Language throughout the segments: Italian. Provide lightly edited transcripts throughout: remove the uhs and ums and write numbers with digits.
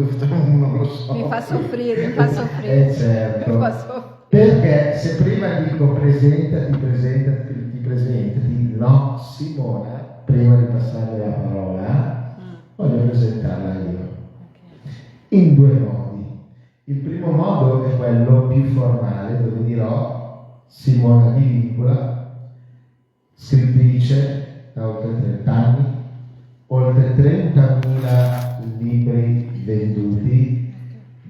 non lo so. Mi fa soffrire, mi fa soffrire. Certo. Mi fa soffrire. Perché se prima dico presentati, no, Simona, prima di passare la parola, voglio presentarla io. In due modi. Il primo modo è quello più formale, dove dirò Simona Di Vincula, scrittrice da oltre 30 anni, oltre 30.000 libri venduti,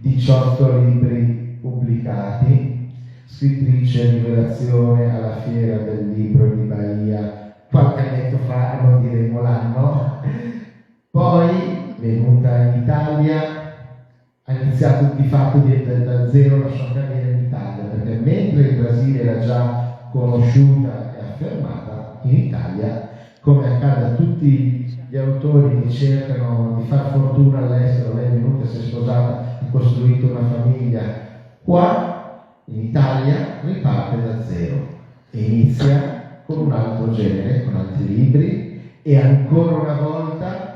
18 libri pubblicati, scrittrice rivelazione alla Fiera del Libro di Bahia qualche annetto fa, non diremo l'anno, poi venuta in Italia, ha iniziato di fatto da zero la sua carriera in Italia, perché mentre in Brasile era già conosciuta e affermata, in Italia, come accade a tutti gli autori che cercano di far fortuna all'estero, lei è venuta, si è sposata, ha costruito una famiglia, qua in Italia riparte da zero e inizia con un altro genere, con altri libri, e ancora una volta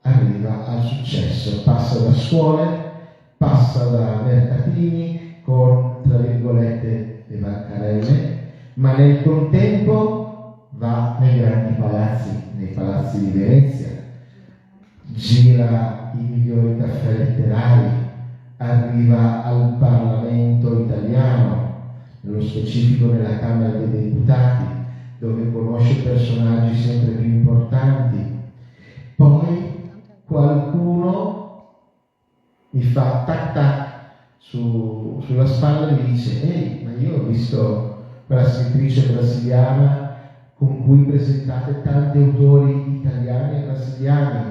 arriva al successo, passa da scuole, passa da mercatini con, tra virgolette, le bancarelle, ma nel contempo va nei grandi palazzi, nei palazzi di Venezia, gira i migliori caffè letterari, arriva al Parlamento italiano, nello specifico nella Camera dei Deputati, dove conosce personaggi sempre più importanti. Poi qualcuno mi fa tac tac sulla spalla e mi dice: ehi, ma io ho visto quella scrittrice brasiliana con cui presentate tanti autori italiani e brasiliani,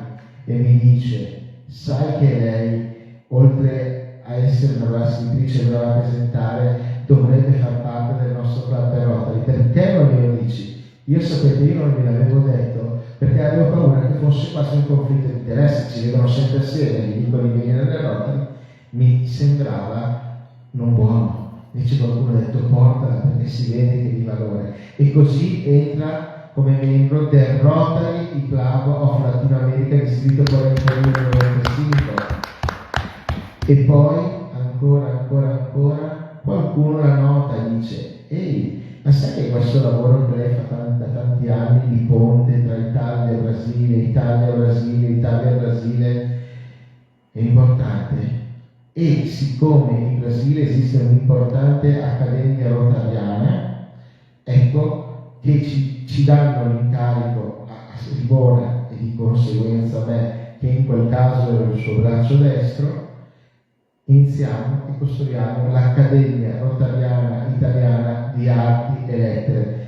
e mi dice: sai che lei, oltre a essere una brava scrittrice, brava a presentare, dovrebbe far parte del nostro club per Rotary? Perché non glielo dici? Io sapete, io non gliel'avevo detto perché avevo paura che fosse quasi un conflitto di interesse, ci vedono sempre assieme, gli dico di venire nel Rotary, mi sembrava non buono. Invece qualcuno ha detto: portala, perché si vede che di valore. E così entra come membro del Rotary Club of Latino America, iscritto poi nel 1995. E poi ancora, qualcuno la nota e dice: ehi, ma sai che questo lavoro che lei fa da tanti anni di ponte tra Italia e Brasile, Italia e Brasile è importante? E siccome in Brasile esiste un'importante accademia rotariana, ecco che ci danno l'incarico a Simona e di conseguenza a me, che in quel caso ero il suo braccio destro, iniziamo e costruiamo l'Accademia Rotariana Italiana di Arti e Lettere,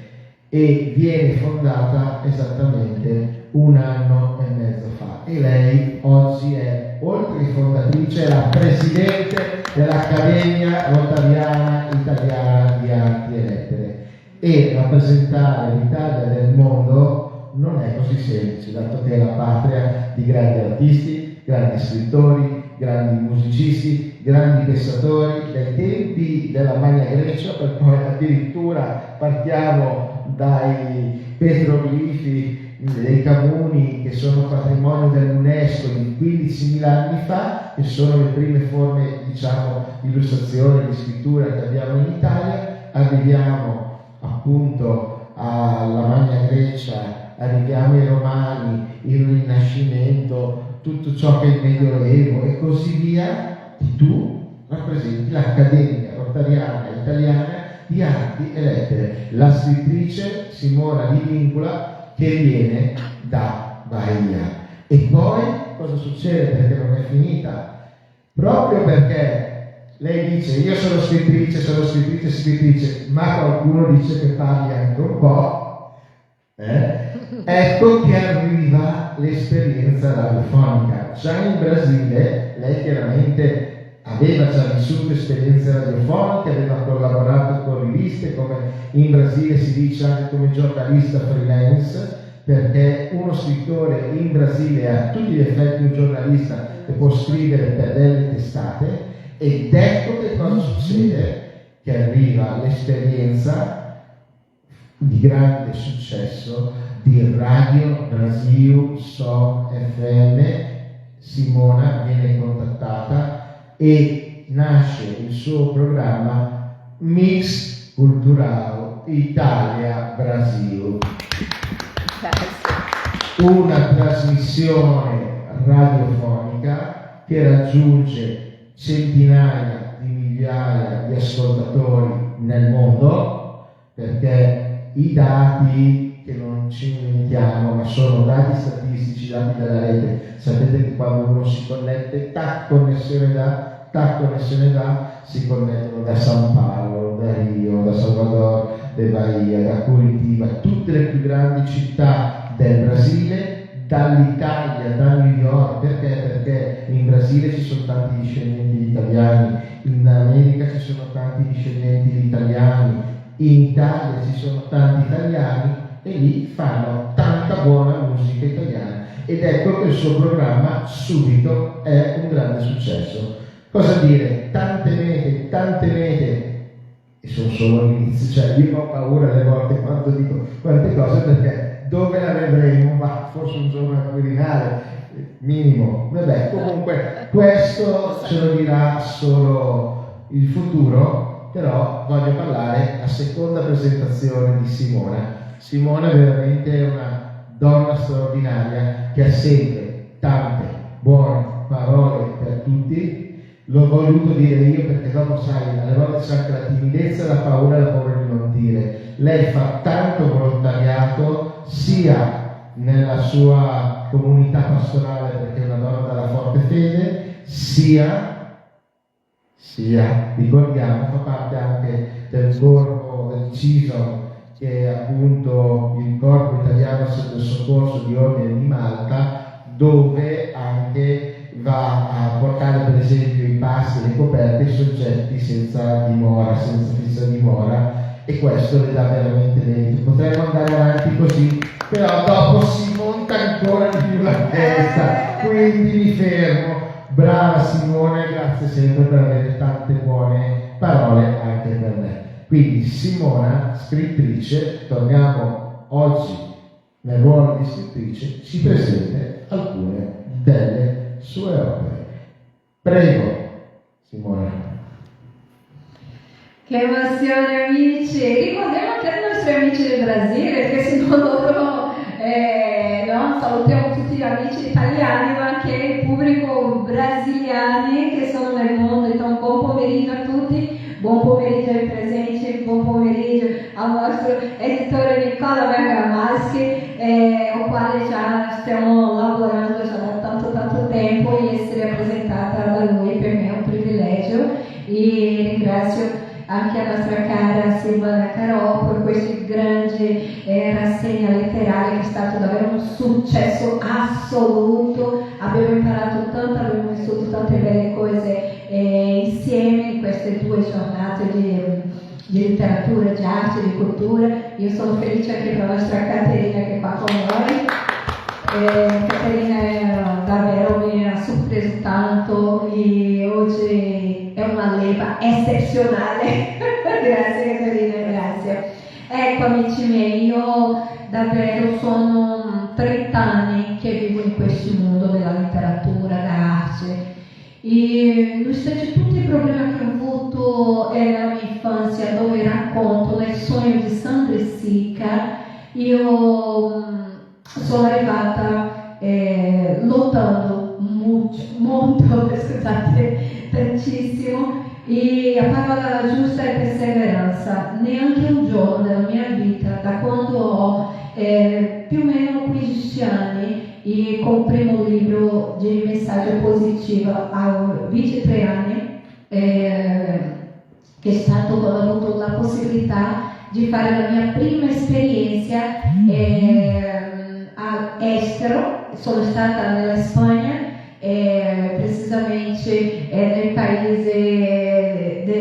e viene fondata esattamente 1 anno e mezzo fa, e lei oggi è, oltre che fondatrice, la presidente dell'Accademia Rotariana Italiana di Arti e Lettere. E rappresentare l'Italia nel mondo non è così semplice, dato che è la patria di grandi artisti, grandi scrittori, grandi musicisti, grandi pensatori, dai tempi della Magna Grecia, per poi addirittura partiamo dai petroglifi dei Camuni, che sono patrimonio dell'UNESCO di 15.000 anni fa, che sono le prime forme, diciamo, di illustrazione, di scrittura che abbiamo in Italia. Arriviamo appunto alla Magna Grecia, arriviamo ai Romani, il Rinascimento, tutto ciò che è il Medioevo e così via, e tu rappresenti l'Accademia Rotariana Italiana di Arti e Lettere, la scrittrice Simona Di Vincula, che viene da Bahia. E poi cosa succede? Perché non è finita, proprio perché lei dice: io sono scrittrice, ma qualcuno dice che parli anche un po', ecco che arriva l'esperienza radiofonica. Già in Brasile lei chiaramente aveva già vissuto esperienze radiofoniche, aveva collaborato con riviste, come in Brasile si dice anche come giornalista freelance, perché uno scrittore in Brasile è a tutti gli effetti un giornalista che può scrivere per delle testate. Ed ecco che cosa succede, che arriva l'esperienza di grande successo di Radio Brasil Som FM. Simona viene contattata e nasce il suo programma Mix Cultural Italia-Brasil. Una trasmissione radiofonica che raggiunge centinaia di migliaia di ascoltatori nel mondo, perché i dati, che non ci inventiamo, ma sono dati statistici, dati dalla rete, sapete che quando uno si connette, connessione da, si connettono da San Paolo, da Rio, da Salvador de Bahia, da Curitiba, tutte le più grandi città del Brasile, dall'Italia, da New York. Perché in Brasile ci sono tanti discendenti di italiani, in America ci sono tanti discendenti di italiani, in Italia ci sono tanti italiani e lì fanno tanta buona musica italiana, ed ecco che il suo programma subito è un grande successo. Cosa dire? Tante mete, e sono solo all'inizio, cioè io ho paura alle volte quando dico quante cose, perché dove la vedremo? Ma forse un giorno al Quirinale, minimo. Vabbè, comunque questo ce lo dirà solo il futuro, però voglio parlare a seconda presentazione di Simona. Simona è veramente una donna straordinaria che ha sempre tante buone parole per tutti. L'ho voluto dire io perché dopo, sai, alle volte c'è anche la timidezza, la paura di non dire. Lei fa tanto volontariato sia nella sua comunità pastorale, perché è una donna dalla forte fede, sia ricordiamo, fa parte anche del corpo del CISO, che è appunto il corpo italiano del soccorso di Ordine di Malta, dove anche va a portare per esempio i pasti e le coperte ai soggetti senza fissa dimora, e questo le dà veramente merito. Potremmo andare avanti così, però dopo si monta ancora di più la testa, quindi mi fermo. Brava Simone, grazie sempre per avere tante buone parole anche per me. Quindi Simona, scrittrice, torniamo oggi nel ruolo di scrittrice, ci presenta alcune delle sue opere. Prego, Simona. Che emozione, amici! Ricordiamo anche i nostri amici del Brasile, perché se no loro salutiamo tutti gli amici italiani, ma anche il pubblico brasiliani che sono nel mondo. Então, buon pomeriggio a tutti, buon pomeriggio ai presenti, buon pomeriggio al nostro editore Nicola Bergamaschi, con quale già stiamo lavorando già da tanto tempo, e essere rappresentata da lui per me è un privilegio, e ringrazio anche a nostra cara Silvana Carò per questa grande rassegna letteraria, che è stato davvero un successo assoluto. Abbiamo imparato tanto, abbiamo vissuto tante belle cose insieme in queste 2 giornate di letteratura, di arte, di cultura. Io sono felice anche per la nostra Caterina che è qua con noi. Caterina davvero mi ha sorpreso tanto, e oggi è una leva eccezionale. Grazie Caterina, grazie. Ecco amici miei, io davvero sono 30 anni che vivo in questo mondo della letteratura, dell'arte, e nonostante tutti i problemi che ho avuto nella mia infanzia, dove racconto nel sogno di Sandra Sica, io sono arrivata lottando molto, scusate, tantissimo, e a parola giusta e perseveranza. Neanche un giorno della mia vita, da quando ho più o meno 15 anni, e con il primo libro di messaggio positivo a 23 anni, che è stato quando ho avuto la possibilità di fare la mia prima esperienza all'estero. Sono stata nella Spagna, precisamente nel paese di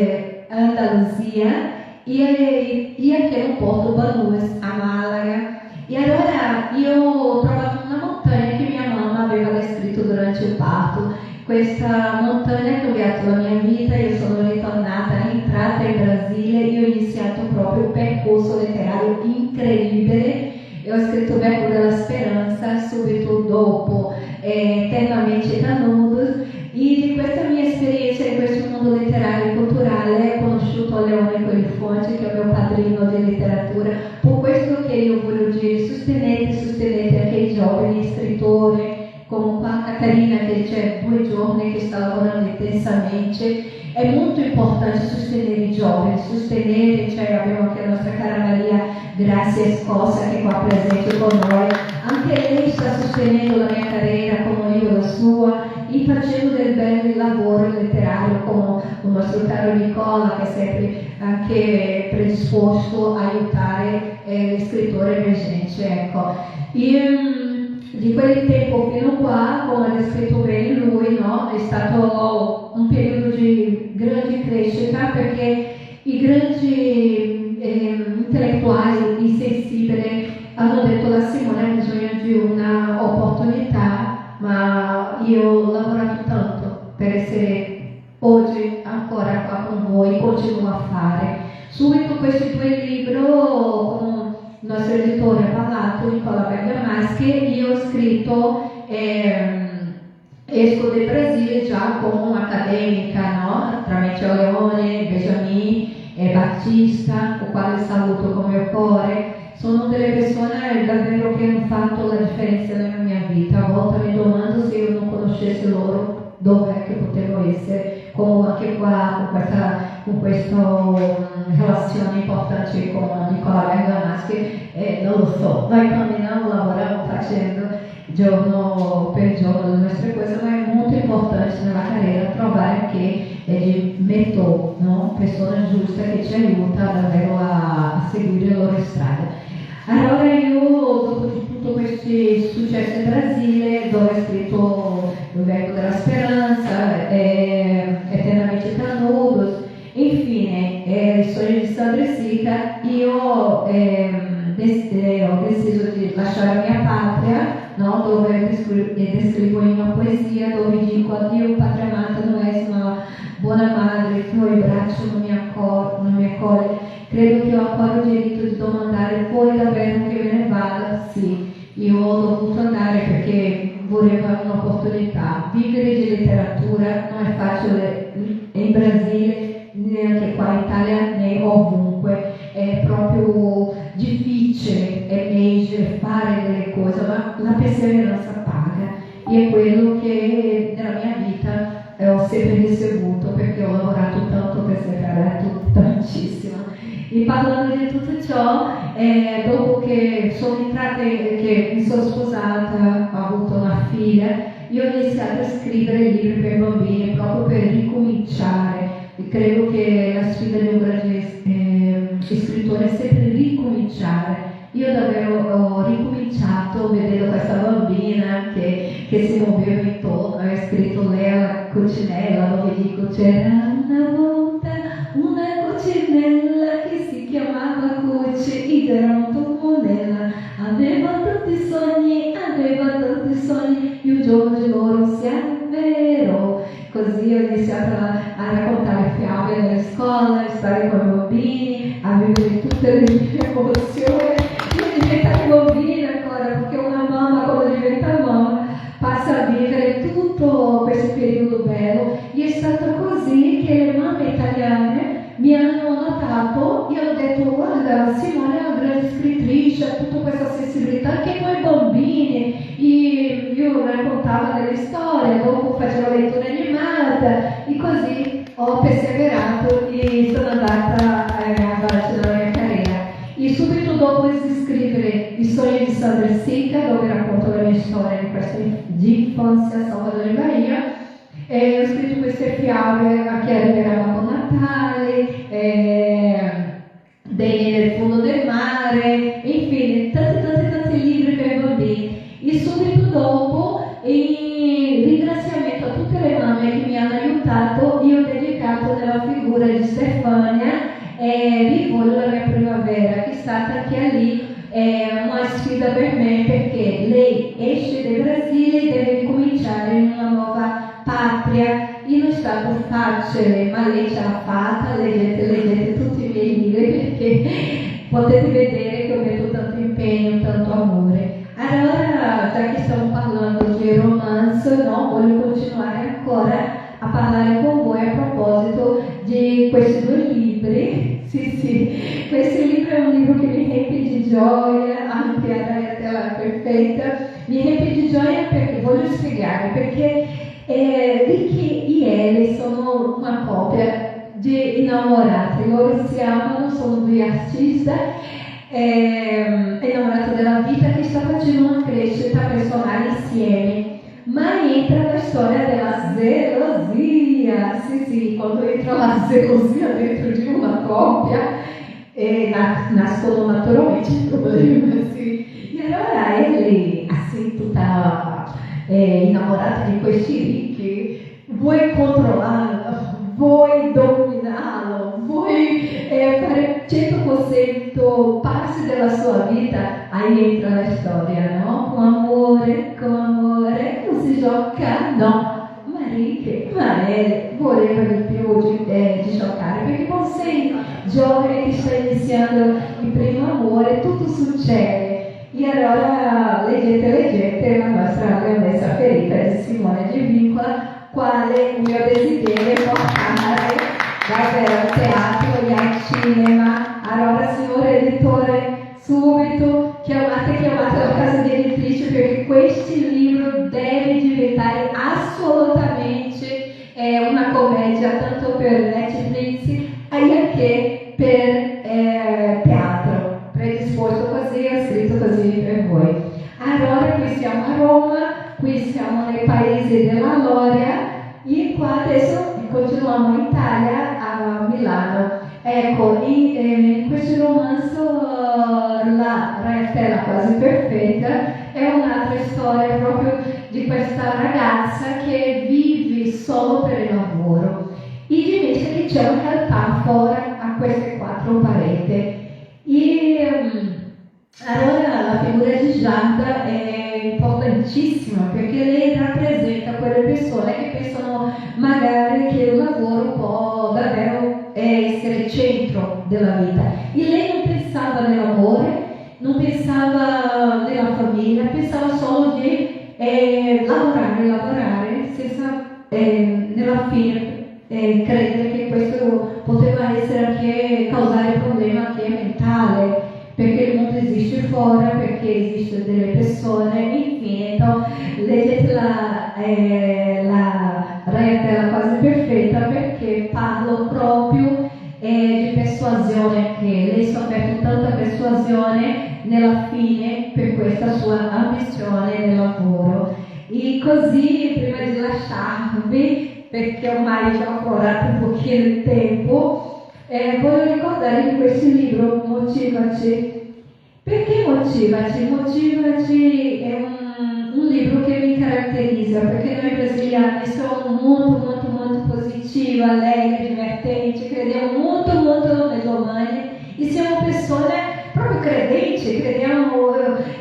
Andalusia, e anche no Porto Banús, a Malaga. E allora io ho trovato una montagna che mia mamma aveva descritto durante il parto. Questa montagna ha cambiato la mia vita. Io sono ritornata, entrata in Brasile, io ho iniziato proprio un percorso letterario incredibile. Eu ho scritto Becco della Speranza subito dopo Eternamente Canudos, e di questa mia esperienza, di padrino di letteratura. Per questo che io voglio dire, sostenete anche i giovani scrittori, come qua Catarina che c'è 2 giorni che sta lavorando intensamente. È molto importante sostenere i giovani, abbiamo anche la nostra cara Maria Grazia Scossa che è qua presente con noi, anche lei sta sostenendo la mia carriera come io la sua, e facendo del bel lavoro letterario come il nostro caro Nicola che è sempre anche predisposto a aiutare gli scrittori emergenti. Ecco. Di quel tempo fino a qua, come ha descritto bene lui, no? È stato un periodo di grande crescita perché i grandi intellettuali, i sensibili, hanno detto la Simone ha bisogno di una opportunità, ma io ho lavorato tanto per essere oggi ancora qua con voi, continuo a fare. Subito questi 2 libri, il nostro editore ha parlato, Nicola Bergamaschi, io ho scritto esco del Brasile già come un'accademica, no? Tra Michel Leone, Benjamin e Battista, o quale saluto con mio cuore. Sono delle persone davvero che hanno fatto la differenza nella mia vita. A volte mi domando se io non conoscessi loro dove che potevo essere, come anche qua con questa relazione importante con Nicola Bergamaschi, non lo so, noi camminiamo, lavoriamo facendo giorno per giorno le nostre cose, ma è molto importante nella carriera trovare che metto, no? Persone giuste che ci aiuta davvero a seguire le loro strade. Allora io, dopo di tutto questi successi in Brasile, dove ho scritto Il vecchio della speranza, Eternamente Canudos, infine Il sogno di Sandra Sica, io ho deciso di lasciare la mia patria, no? Dove descrivo in una poesia dove dico addio patria amata, non è una buona madre, i tuoi bracci non mi accoglie. Credo che ho ancora il diritto di domandare poi davvero che me ne vada. Sì, io ho dovuto andare perché volevo un'opportunità. Vivere di letteratura non è facile in Brasile, neanche qua in Italia, né ovunque. È proprio difficile, è meglio fare delle cose, ma la perseveranza paga. E è quello che nella mia vita ho sempre ricevuto perché ho lavorato tanto, perseverato tantissimo. E parlando di tutto ciò, dopo che sono entrata, che mi sono sposata, ho avuto una figlia, io ho iniziato a scrivere libri per bambini proprio per ricominciare. E credo che la sfida di un grande scrittore è sempre ricominciare. Io davvero ho ricominciato vedendo questa bambina che si muoveva intorno, ho scritto lei alla cucinella dove dico c'era una volta una cucinella che si chiamava Cuci ed era molto monella, aveva tanti sogni e un giorno di loro si avverò. Così ho iniziato a raccontare fiabe nelle scuole, stare con i bambini, a vivere tutte le mie emozioni. Io diventavo bambina ancora, perché una mamma quando diventa mamma passa a vivere tutto questo periodo bello. E è stato così che le mamme italiane mi hanno notato e hanno detto guarda, Simone è una grande scrittrice, ha tutta questa sensibilità anche con i bambini. E io raccontavo delle storie, dopo facevo lettura animata e così ho perseverato e sono andata avanti nella mia carriera. E subito dopo di scrivere Il sogno di Sandra Sica, dove racconto la mia storia di infanzia a Salvador di Bahia, ho scritto queste fiabe a chi arriverà con Natale, Dei nel fondo del mare, infine tanti libri per i bambini. E subito dopo, in ringraziamento a tutte le mamme che mi hanno aiutato, io ho dedicato nella figura di Stefania Rivoglio la mia primavera, che è stata anche lì una sfida per me, perché lei esce dal Brasile e deve ricominciare in una nuova patria. E non è stato facile, ma lei ce l'ha fatta. Leggete tutti i miei libri perché potete vedere che ho messo tanto impegno, tanto amore. Allora, già che stiamo parlando di romanzo, no, voglio continuare ancora a parlare con voi a proposito di questi 2 libri, sì, questo libro è un libro che mi riempie di gioia, anche a tela perfetta, mi riempie di gioia perché voglio spiegare, perché Ricky e Ellie sono una coppia di innamorati, loro si amano, sono due artisti innamorati della vita che sta facendo una crescita personale insieme, ma entra la storia della gelosia, sì, quando entra la gelosia dentro di una coppia nascono naturalmente i problemi, sì. E allora Ellie, assim, tutta innamorata di questi ricchi, vuoi controllarlo, vuoi dominarlo, vuoi fare 100% parte della sua vita, aí entra la storia, no? Com amore, non si gioca, no. Ma Ellie voleva di più di giocare, perché quando sei giovane che sta iniziando il primo amore, tutto succede. E allora leggete la nostra leonessa ferita di Simone Di Vincola, quale il mio desiderio è portare davvero al teatro e al cinema. Allora, signore editore, subito chiamate la casa di editrice, perché questo libro deve diventare assolutamente una commedia tanto per Netflix e anche per teatro, predisposto così, scritto così per voi. Allora qui siamo a Roma, qui siamo nei paesi della Loria e qua adesso continuiamo in Italia, a Milano. Ecco, in questo romanzo La Ragnatela quasi perfetta è un'altra storia proprio di questa ragazza che vive solo per il lavoro e diventa che c'è una realtà fuori a queste quattro pareti. E allora la figura di Giada è importantissima perché lei rappresenta quelle persone che pensano magari che il lavoro può davvero essere il centro della vita. E lei non pensava nell'amore, non pensava nella famiglia, pensava solo di lavorare senza nella fine credere che questo poteva essere anche causare un problema anche mentale, perché il mondo esiste fuori, perché esistono delle persone, infine, leggete la Ragnatela quasi perfetta perché parlo proprio di persuasione, che lei ha sofferto tanta persuasione nella fine per questa sua ambizione nel lavoro. E così, prima di lasciarvi, perché ormai già ho lavorato un pochino di tempo, voglio ricordare in questo libro Motivaci. Perché Motivaci? Motivaci è un libro che mi caratterizza, perché noi brasiliani siamo molto positivi, allegri, divertenti, crediamo molto nel domani e siamo persone proprio credenti, crediamo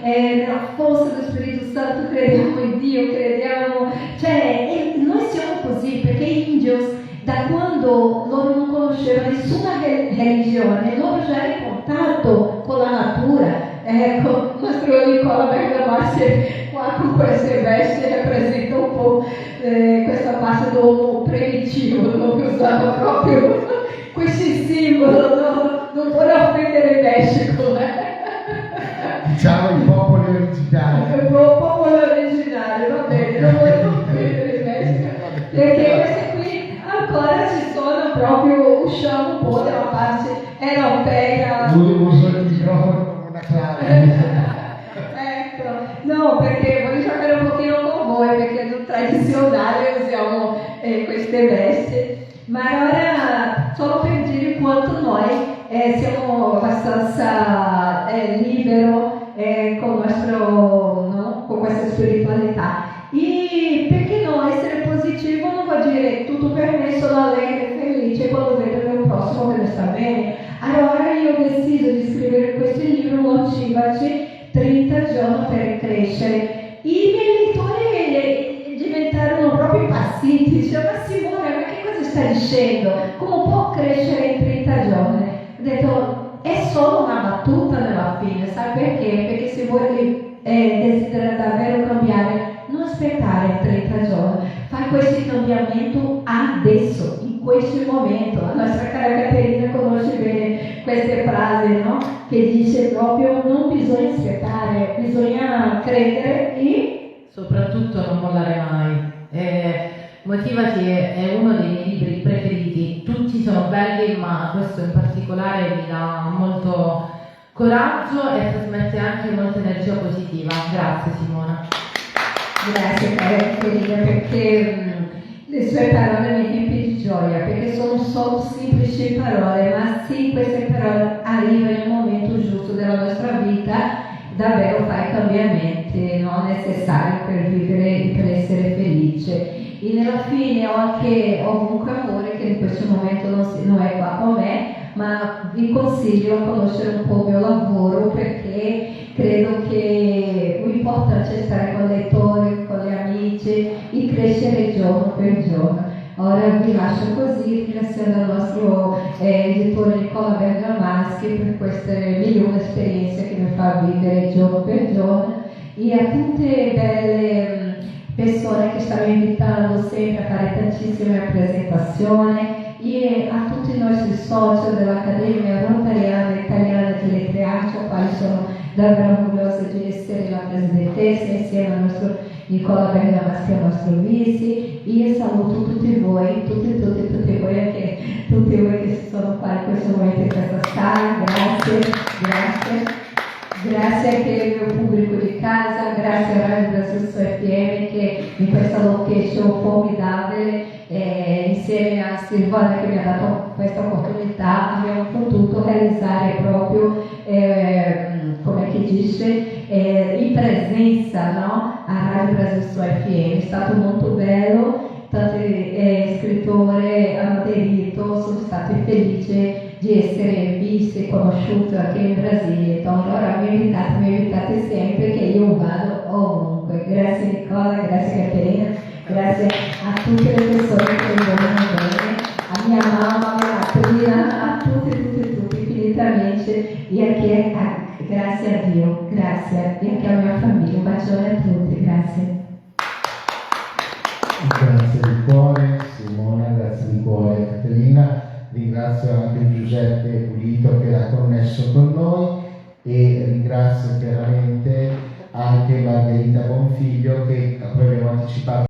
nella forza dello Spirito Santo, crediamo in Dio, noi siamo così, perché gli indios, da quando loro non conoscevano nessuna religione, loro già erano in contatto con la natura. Ecco, il nostro Nicola Bergamassi qua con queste vesti rappresenta un po' questa parte dell'uomo primitivo, che usava proprio questi simboli, non vuole offendere il Messico. Diciamo i popoli originali. Il popolo originale, va bene, non vuole offendere il Messico, perché queste qui ancora ci sono proprio, usciamo un po' dalla parte europea. Uso il microfono come una clave. Ecco, no, perché voglio giocare un pochino con voi, perché nel tradizionale usiamo queste vesti. Ma allora, solo per dire quanto noi siamo abbastanza liberi con questa spiritualità. E perché no, essere positivo non vuol dire tutto per me, sono allegre e felice quando vedo il mio prossimo che non sta bene. Allora io ho deciso di scrivere questo libro, Motivaci, 30 giorni per crescere. I miei lettori diventarono proprio impazziti, dicevano: ma Simone, ma che cosa stai dicendo? Come può crescere in 30 giorni? Ho detto: è solo una battuta nella fine, sai perché? Perché se vuoi desidera davvero cambiare, non aspettare 30 giorni, fai questo cambiamento adesso, in questo questo momento. La nostra cara Caterina conosce bene queste frasi, no? Che dice proprio non bisogna aspettare, bisogna credere e soprattutto non mollare mai. Motivati è uno dei miei libri preferiti, tutti sono belli ma questo in particolare mi dà molto coraggio e trasmette anche molta energia positiva. Grazie Simona. Grazie Caterina, perché le sue parole mi riempiono di gioia, perché sono solo semplici parole, ma sì, queste parole arrivano nel momento giusto della nostra vita, davvero fa i cambiamenti non necessari per vivere e per essere felice. E nella fine ho anche ovunque amore, che in questo momento non è qua con me, ma vi consiglio a conoscere un po' il mio lavoro, perché credo che l'importante è stare con i lettori, con gli amici e crescere giorno per giorno. Ora vi lascio così, ringraziando il nostro editore Nicola Bergamaschi per queste migliori esperienze che mi fa vivere giorno per giorno, e a tutte le belle persone che stanno invitando sempre a fare tantissime rappresentazioni, e a tutti i nostri soci dell'Accademia Rotariana Italiana di Letreaggio, quali sono davvero orgogliosa di essere la presidentessa insieme al nostro Nicola Bergamaschi, al nostro vice. E saluto tutti voi, tutti voi, anche tutti voi che sono qua in questo momento in questa sala. Grazie anche al mio pubblico di casa, grazie a Radio Brasil FM che in questa location formidabile, insieme a Silvana che mi ha dato questa opportunità, abbiamo potuto realizzare proprio, come che dice, in presenza, no? A Radio Brasil FM. È stato molto bello, tanti scrittori hanno aderito, sono stati felici di essere visti e conosciuti anche in Brasile. Allora mi invitate sempre che io vado ovunque. Grazie Nicola, grazie Caterina, grazie a tutte le persone che mi vogliono bene, a mia mamma, a mia prima, a tutti, infinitamente, e anche grazie a Dio, grazie, e anche alla mia famiglia. Un bacione a tutti, grazie. Grazie di cuore Simona, grazie di cuore Caterina. Ringrazio anche Giuseppe Pulito che era connesso con noi, e ringrazio chiaramente anche Margherita Bonfiglio che abbiamo anticipato